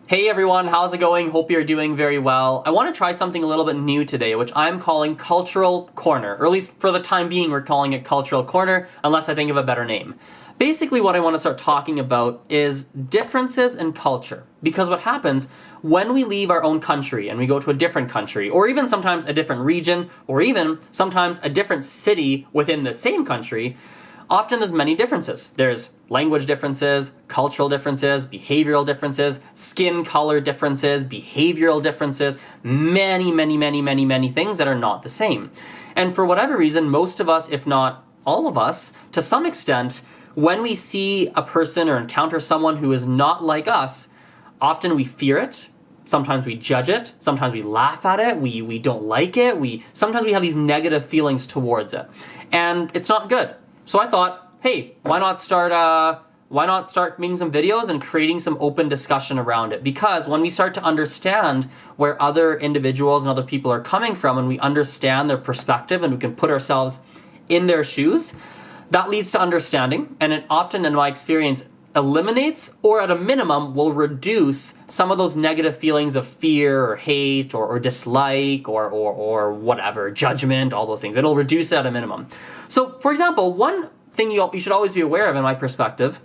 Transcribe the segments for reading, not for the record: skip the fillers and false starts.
Hey everyone, how's it going? Hope you're doing very well. I want to try something a little bit new today, which I'm calling Cultural Corner, or at least for the time being we're calling it Cultural Corner, unless I think of a better name. Basically what I want to start talking about is differences in culture, because what happens when we leave our own country and we go to a different country, or even sometimes a different region, or even sometimes a different city within the same country, often there's many differences. There's language differences, cultural differences, behavioral differences, skin color differences, behavioral differences, many things that are not the same. And for whatever reason, most of us, if not all of us, to some extent, when we see a person or encounter someone who is not like us, often we fear it. Sometimes we judge it. Sometimes we laugh at it. We don't like it. Sometimes we have these negative feelings towards it. And it's not good. So I thought, hey, why not start making some videos and creating some open discussion around it? Because when we start to understand where other individuals and other people are coming from, and we understand their perspective and we can put ourselves in their shoes, that leads to understanding. And it often, in my experience, eliminates, or at a minimum, will reduce some of those negative feelings of fear or hate or dislike or whatever, judgment, all those things. It'll reduce it at a minimum. So, for example, one thing you should always be aware of, in my perspective,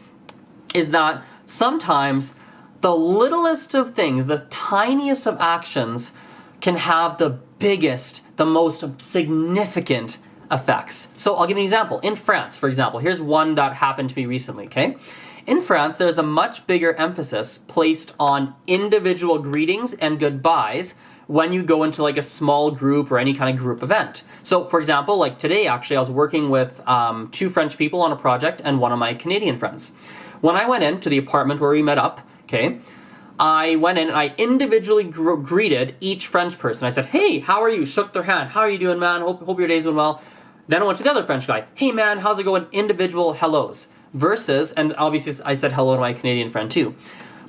is that sometimes the littlest of things, the tiniest of actions, can have the biggest, the most significant effects. So I'll give you an example. In France, for example, here's one that happened to me recently, okay? In France, there's a much bigger emphasis placed on individual greetings and goodbyes when you go into like a small group or any kind of group event. So for example, like today actually, I was working with two French people on a project and one of my Canadian friends. When I went into the apartment where we met up, okay, I went in and I individually greeted each French person. I said, hey, how are you? Shook their hand. How are you doing, man? Hope your day's going well. Then I went to the other French guy. Hey man, how's it going? Individual hellos. Versus, and obviously I said hello to my Canadian friend too.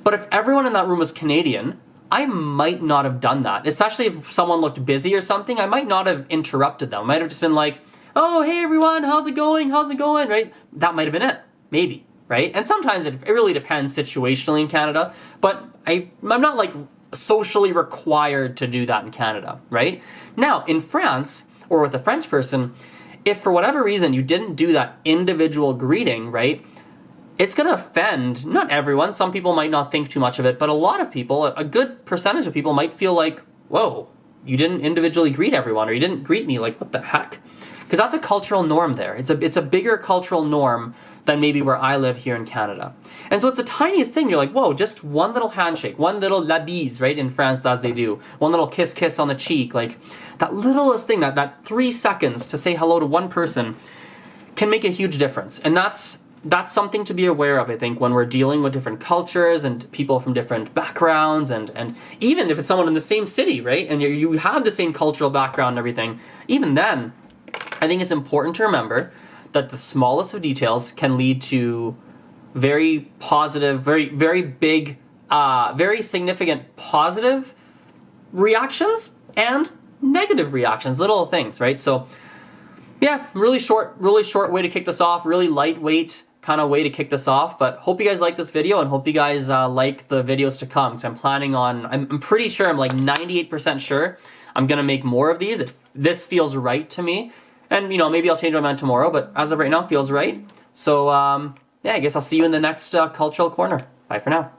But if everyone in that room was Canadian, I might not have done that. Especially if someone looked busy or something, I might not have interrupted them. I might have just been like, oh, hey everyone, how's it going? How's it going, right? That might have been it, maybe, right? And sometimes it really depends situationally in Canada, but I'm not like socially required to do that in Canada, right? Now, in France, or with a French person, if for whatever reason you didn't do that individual greeting, right, it's going to offend, not everyone, some people might not think too much of it, but a lot of people, a good percentage of people might feel like, whoa, you didn't individually greet everyone, or you didn't greet me, like, what the heck? Because that's a cultural norm there. It's a bigger cultural norm than maybe where I live here in Canada. And so it's the tiniest thing. You're like, whoa, just one little handshake, one little la bise, right, in France, as they do. One little kiss on the cheek. Like, that littlest thing, that 3 seconds to say hello to one person can make a huge difference. And that's something to be aware of, I think, when we're dealing with different cultures and people from different backgrounds, and even if it's someone in the same city, right, and you have the same cultural background and everything, even then, I think it's important to remember that the smallest of details can lead to very positive, very big, very significant positive reactions and negative reactions, little things, right? So yeah, really short way to kick this off, really lightweight kind of way to kick this off, but hope you guys like this video and hope you guys like the videos to come, because I'm planning on, I'm pretty sure, I'm like 98% sure I'm gonna make more of these. This feels right to me. And, you know, maybe I'll change my mind tomorrow, but as of right now, feels right. So, yeah, I guess I'll see you in the next Cultural Corner. Bye for now.